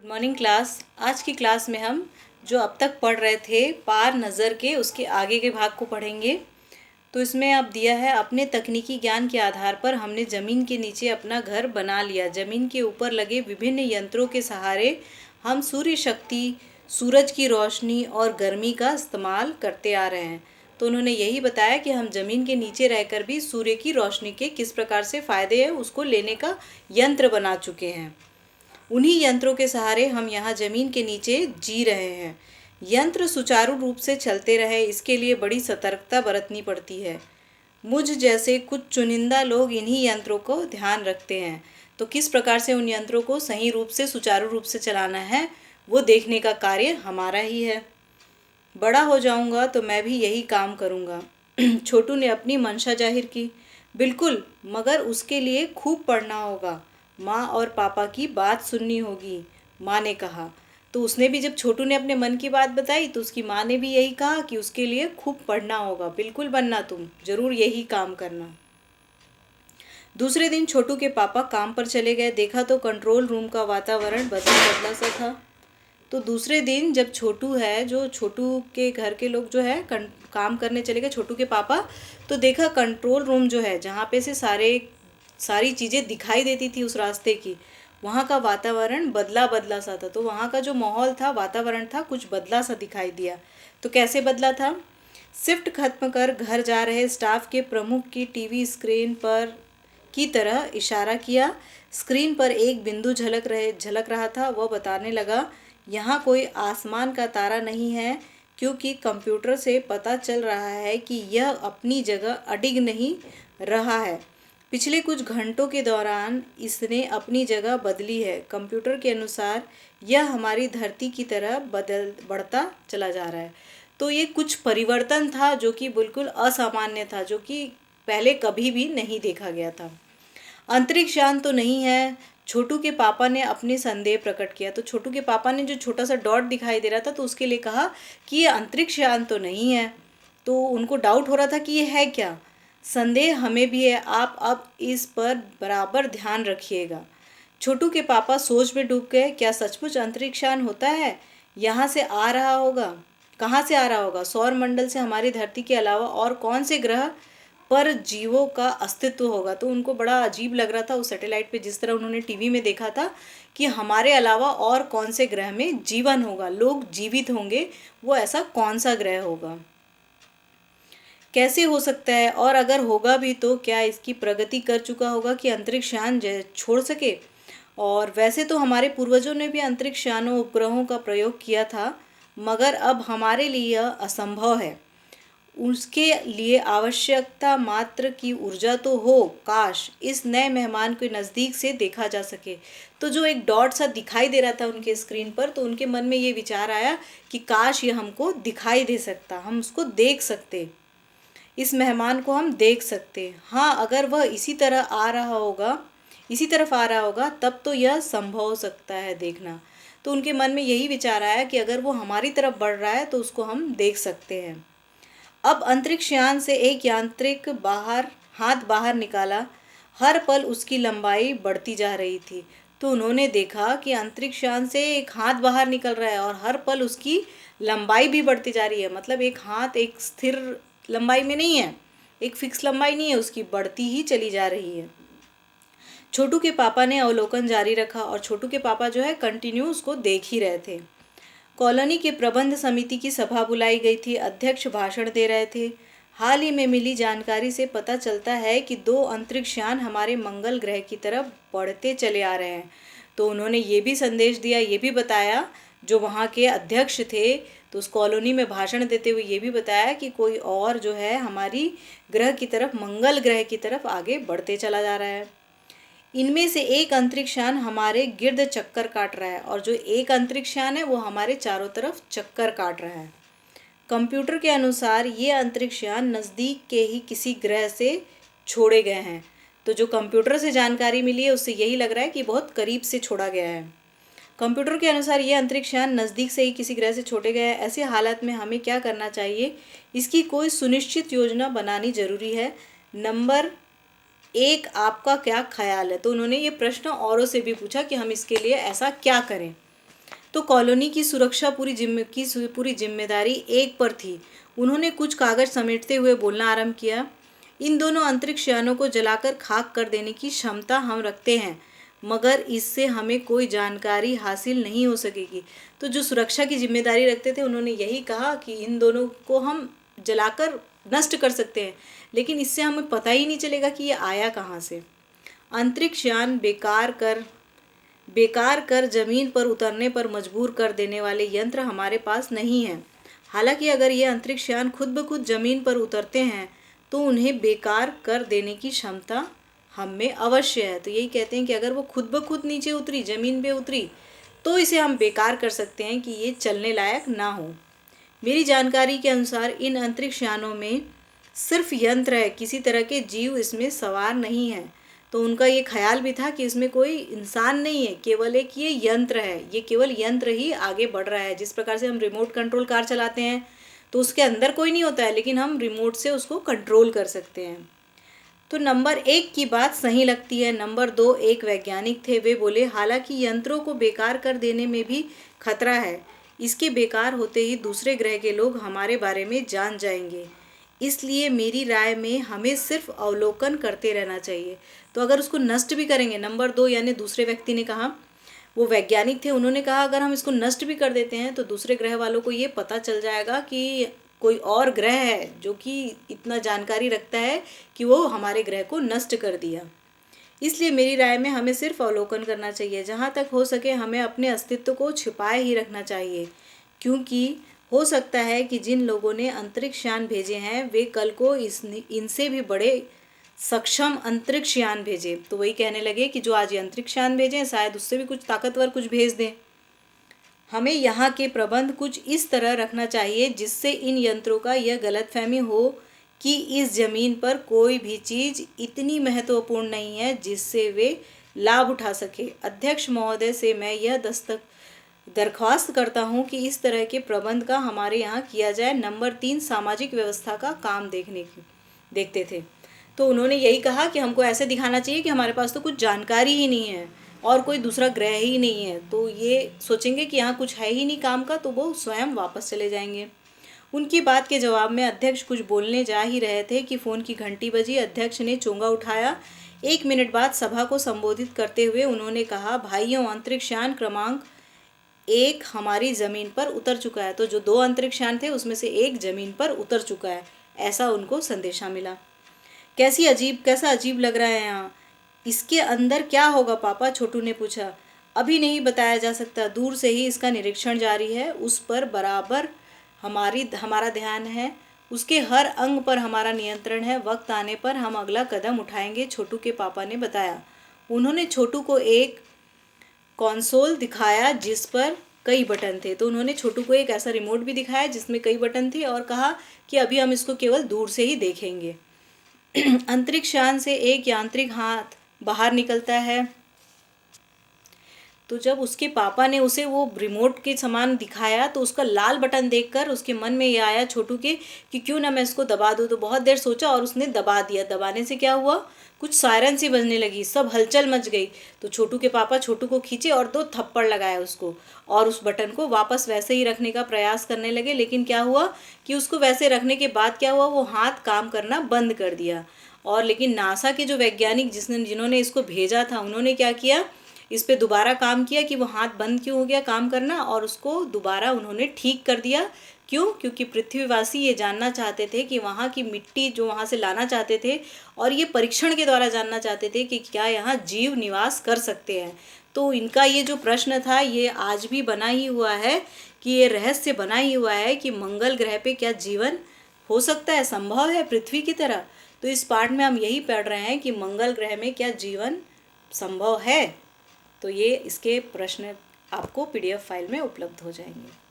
Good morning class. आज की class में हम जो अब तक पढ़ रहे थे पार नज़र के उसके आगे के भाग को पढ़ेंगे। तो इसमें अब दिया है, अपने तकनीकी ज्ञान के आधार पर हमने ज़मीन के नीचे अपना घर बना लिया। ज़मीन के ऊपर लगे विभिन्न यंत्रों के सहारे हम सूर्य शक्ति, सूरज की रोशनी और गर्मी का इस्तेमाल करते आ रहे हैं। तो उन्होंने यही बताया कि हम ज़मीन के नीचे रहकर भी सूर्य की रोशनी के किस प्रकार से फ़ायदे हैं उसको लेने का यंत्र बना चुके हैं। उन्हीं यंत्रों के सहारे हम यहाँ ज़मीन के नीचे जी रहे हैं। यंत्र सुचारू रूप से चलते रहे, इसके लिए बड़ी सतर्कता बरतनी पड़ती है। मुझ जैसे कुछ चुनिंदा लोग इन्हीं यंत्रों को ध्यान रखते हैं। तो किस प्रकार से उन यंत्रों को सही रूप से, सुचारू रूप से चलाना है, वो देखने का कार्य हमारा ही है। बड़ा हो जाऊंगा तो मैं भी यही काम करूंगा। छोटू ने अपनी मंशा जाहिर की। बिल्कुल, मगर उसके लिए खूब पढ़ना होगा। माँ और पापा की बात सुननी होगी, माँ ने कहा। तो उसने भी, जब छोटू ने अपने मन की बात बताई तो उसकी माँ ने भी यही कहा कि उसके लिए खूब पढ़ना होगा। बिल्कुल बनना, तुम जरूर यही काम करना। दूसरे दिन छोटू के पापा काम पर चले गए। देखा तो कंट्रोल रूम का वातावरण बदला बदला सा था। तो दूसरे दिन जब छोटू है, जो छोटू के घर के लोग जो है काम करने चले गए, छोटू के पापा, तो देखा कंट्रोल रूम जो है, जहाँ पे से सारी चीज़ें दिखाई देती थी उस रास्ते की, वहाँ का वातावरण बदला बदला सा था। तो वहाँ का जो माहौल था, वातावरण था, कुछ बदला सा दिखाई दिया। तो कैसे बदला था? शिफ्ट खत्म कर घर जा रहे स्टाफ के प्रमुख की टीवी स्क्रीन पर की तरह इशारा किया। स्क्रीन पर एक बिंदु झलक रहा था। वह बताने लगा, यहाँ कोई आसमान का तारा नहीं है, क्योंकि कंप्यूटर से पता चल रहा है कि यह अपनी जगह अडिग नहीं रहा है। पिछले कुछ घंटों के दौरान इसने अपनी जगह बदली है। कंप्यूटर के अनुसार यह हमारी धरती की तरह बढ़ता चला जा रहा है। तो ये कुछ परिवर्तन था जो कि बिल्कुल असामान्य था, जो कि पहले कभी भी नहीं देखा गया था। अंतरिक्ष यान तो नहीं है, छोटू के पापा ने अपने संदेह प्रकट किया। तो छोटू के पापा ने जो छोटा सा डॉट दिखाई दे रहा था, तो उसके लिए कहा कि ये अंतरिक्ष यान तो नहीं है। तो उनको डाउट हो रहा था कि ये है क्या। संदेह हमें भी है, आप अब इस पर बराबर ध्यान रखिएगा। छोटू के पापा सोच में डूब गए। क्या सचमुच अंतरिक्ष यान होता है? यहाँ से आ रहा होगा? कहाँ से आ रहा होगा? सौर मंडल से हमारी धरती के अलावा और कौन से ग्रह पर जीवों का अस्तित्व होगा? तो उनको बड़ा अजीब लग रहा था उस सैटेलाइट पे, जिस तरह उन्होंने टीवी में देखा था कि हमारे अलावा और कौन से ग्रह में जीवन होगा, लोग जीवित होंगे, वो ऐसा कौन सा ग्रह होगा, कैसे हो सकता है, और अगर होगा भी तो क्या इसकी प्रगति कर चुका होगा कि अंतरिक्ष यान छोड़ सके। और वैसे तो हमारे पूर्वजों ने भी अंतरिक्ष यानों, उपग्रहों का प्रयोग किया था, मगर अब हमारे लिए यह असंभव है। उसके लिए आवश्यकता मात्र की ऊर्जा तो हो। काश इस नए मेहमान को नज़दीक से देखा जा सके। तो जो एक डॉट सा दिखाई दे रहा था उनके स्क्रीन पर, तो उनके मन में ये विचार आया कि काश ये हमको दिखाई दे सकता, हम उसको देख सकते, इस मेहमान को हम देख सकते। हाँ, अगर वह इसी तरफ आ रहा होगा, तब तो यह संभव हो सकता है देखना। तो उनके मन में यही विचार आया कि अगर वो हमारी तरफ बढ़ रहा है तो उसको हम देख सकते हैं। अब अंतरिक्ष यान से एक यांत्रिक हाथ बाहर निकाला। हर पल उसकी लंबाई बढ़ती जा रही थी। तो उन्होंने देखा कि अंतरिक्ष यान से एक हाथ बाहर निकल रहा है और हर पल उसकी लंबाई भी बढ़ती जा रही है। मतलब एक हाथ एक स्थिर लंबाई में नहीं है, एक फिक्स लंबाई नहीं है, उसकी बढ़ती ही चली जा रही है। छोटू के पापा ने अवलोकन जारी रखा और छोटू के पापा जो है कंटिन्यू उसको देख ही रहे थे। कॉलोनी के प्रबंध समिति की सभा बुलाई गई थी। अध्यक्ष भाषण दे रहे थे। हाल ही में मिली जानकारी से पता चलता है कि 2 अंतरिक्ष यान हमारे मंगल ग्रह की तरफ बढ़ते चले आ रहे हैं। तो उन्होंने ये भी संदेश दिया, ये भी बताया, जो वहाँ के अध्यक्ष थे, तो उस कॉलोनी में भाषण देते हुए ये भी बताया कि कोई और जो है हमारी ग्रह की तरफ, मंगल ग्रह की तरफ आगे बढ़ते चला जा रहा है। इनमें से एक अंतरिक्ष यान हमारे गिर्द चक्कर काट रहा है और जो एक अंतरिक्ष यान है वो हमारे चारों तरफ चक्कर काट रहा है। कंप्यूटर के अनुसार ये अंतरिक्ष यान नज़दीक के ही किसी ग्रह से छोड़े गए हैं। तो जो कंप्यूटर से जानकारी मिली है उससे यही लग रहा है कि बहुत करीब से छोड़ा गया है। कंप्यूटर के अनुसार ये अंतरिक्ष यान नज़दीक से ही किसी ग्रह से छोड़े गए हैं। ऐसे हालात में हमें क्या करना चाहिए, इसकी कोई सुनिश्चित योजना बनानी ज़रूरी है। नंबर 1, आपका क्या ख्याल है? तो उन्होंने ये प्रश्न औरों से भी पूछा कि हम इसके लिए ऐसा क्या करें। तो कॉलोनी की सुरक्षा पूरी जिम्मेदारी एक पर थी। उन्होंने कुछ कागज समेटते हुए बोलना आरंभ किया। इन दोनों अंतरिक्ष यानों को जलाकर खाक कर देने की क्षमता हम रखते हैं, मगर इससे हमें कोई जानकारी हासिल नहीं हो सकेगी। तो जो सुरक्षा की जिम्मेदारी रखते थे उन्होंने यही कहा कि इन दोनों को हम जलाकर नष्ट कर सकते हैं, लेकिन इससे हमें पता ही नहीं चलेगा कि ये आया कहाँ से। अंतरिक्ष यान बेकार कर जमीन पर उतरने पर मजबूर कर देने वाले यंत्र हमारे पास नहीं हैं। हालांकि अगर ये अंतरिक्ष यान खुद ब खुद जमीन पर उतरते हैं तो उन्हें बेकार कर देने की क्षमता हम में अवश्य है। तो यही कहते हैं कि अगर वो खुद ब खुद नीचे उतरी, जमीन पे उतरी, तो इसे हम बेकार कर सकते हैं कि ये चलने लायक ना हो। मेरी जानकारी के अनुसार इन अंतरिक्ष यानों में सिर्फ यंत्र है, किसी तरह के जीव इसमें सवार नहीं है। तो उनका ये ख्याल भी था कि इसमें कोई इंसान नहीं है, केवल एक ये यंत्र है, ये केवल यंत्र ही आगे बढ़ रहा है। जिस प्रकार से हम रिमोट कंट्रोल कार चलाते हैं तो उसके अंदर कोई नहीं होता है, लेकिन हम रिमोट से उसको कंट्रोल कर सकते हैं। तो नंबर 1 की बात सही लगती है। नंबर 2 एक वैज्ञानिक थे, वे बोले हालांकि यंत्रों को बेकार कर देने में भी खतरा है। इसके बेकार होते ही दूसरे ग्रह के लोग हमारे बारे में जान जाएंगे, इसलिए मेरी राय में हमें सिर्फ अवलोकन करते रहना चाहिए। तो अगर उसको नष्ट भी करेंगे, नंबर 2 यानी दूसरे व्यक्ति ने कहा, वो वैज्ञानिक थे, उन्होंने कहा अगर हम इसको नष्ट भी कर देते हैं तो दूसरे ग्रह वालों को ये पता चल जाएगा कि कोई और ग्रह है जो कि इतना जानकारी रखता है कि वो हमारे ग्रह को नष्ट कर दिया। इसलिए मेरी राय में हमें सिर्फ अवलोकन करना चाहिए। जहाँ तक हो सके हमें अपने अस्तित्व को छिपाए ही रखना चाहिए, क्योंकि हो सकता है कि जिन लोगों ने अंतरिक्ष यान भेजे हैं वे कल को इनसे भी बड़े सक्षम अंतरिक्ष यान भेजे। तो वही कहने लगे कि जो आज ये अंतरिक्ष यान भेजे हैं शायद उससे भी कुछ ताकतवर कुछ भेज दें। हमें यहाँ के प्रबंध कुछ इस तरह रखना चाहिए जिससे इन यंत्रों का यह गलतफहमी हो कि इस जमीन पर कोई भी चीज़ इतनी महत्वपूर्ण नहीं है जिससे वे लाभ उठा सके। अध्यक्ष महोदय से मैं यह दरख्वास्त करता हूँ कि इस तरह के प्रबंध का हमारे यहाँ किया जाए। नंबर 3 सामाजिक व्यवस्था का काम देखते थे। तो उन्होंने यही कहा कि हमको ऐसे दिखाना चाहिए कि हमारे पास तो कुछ जानकारी ही नहीं है और कोई दूसरा ग्रह ही नहीं है, तो ये सोचेंगे कि यहाँ कुछ है ही नहीं काम का, तो वो स्वयं वापस चले जाएंगे। उनकी बात के जवाब में अध्यक्ष कुछ बोलने जा ही रहे थे कि फ़ोन की घंटी बजी। अध्यक्ष ने चोंगा उठाया। 1 मिनट बाद सभा को संबोधित करते हुए उन्होंने कहा, भाइयों, अंतरिक्ष यान क्रमांक 1 हमारी ज़मीन पर उतर चुका है। तो जो 2 अंतरिक्ष यान थे उसमें से 1 ज़मीन पर उतर चुका है, ऐसा उनको संदेशा मिला। कैसा अजीब लग रहा है यहाँ, इसके अंदर क्या होगा पापा? छोटू ने पूछा। अभी नहीं बताया जा सकता, दूर से ही इसका निरीक्षण जारी है, उस पर बराबर हमारा ध्यान है, उसके हर अंग पर हमारा नियंत्रण है। वक्त आने पर हम अगला कदम उठाएंगे, छोटू के पापा ने बताया। उन्होंने छोटू को एक कंसोल दिखाया जिस पर कई बटन थे। तो उन्होंने छोटू को एक ऐसा रिमोट भी दिखाया जिसमें कई बटन थे और कहा कि अभी हम इसको केवल दूर से ही देखेंगे। अंतरिक्ष यान से एक यांत्रिक हाथ बाहर निकलता है। तो जब उसके पापा ने उसे वो रिमोट के समान दिखाया तो उसका लाल बटन देखकर उसके मन में ये आया छोटू के कि क्यों ना मैं इसको दबा दूँ। तो बहुत देर सोचा और उसने दबा दिया। दबाने से क्या हुआ, कुछ सायरन सी बजने लगी, सब हलचल मच गई। तो छोटू के पापा छोटू को खींचे और 2 थप्पड़ लगाए उसको, और उस बटन को वापस वैसे ही रखने का प्रयास करने लगे। लेकिन क्या हुआ कि उसको वैसे रखने के बाद क्या हुआ, वो हाथ काम करना बंद कर दिया। और लेकिन नासा के जो वैज्ञानिक जिन्होंने इसको भेजा था उन्होंने क्या किया, इस पे दोबारा काम किया कि वो हाथ बंद क्यों हो गया काम करना, और उसको दोबारा उन्होंने ठीक कर दिया। क्यों? क्योंकि पृथ्वीवासी ये जानना चाहते थे कि वहाँ की मिट्टी जो वहाँ से लाना चाहते थे और ये परीक्षण के द्वारा जानना चाहते थे कि क्या यहाँ जीव निवास कर सकते हैं। तो इनका ये जो प्रश्न था ये आज भी बना ही हुआ है, कि ये रहस्य बना ही हुआ है कि मंगल ग्रह पे क्या जीवन हो सकता है, संभव है पृथ्वी की तरह। तो इस पाठ में हम यही पढ़ रहे हैं कि मंगल ग्रह में क्या जीवन संभव है। तो ये इसके प्रश्न आपको PDF फाइल में उपलब्ध हो जाएंगे।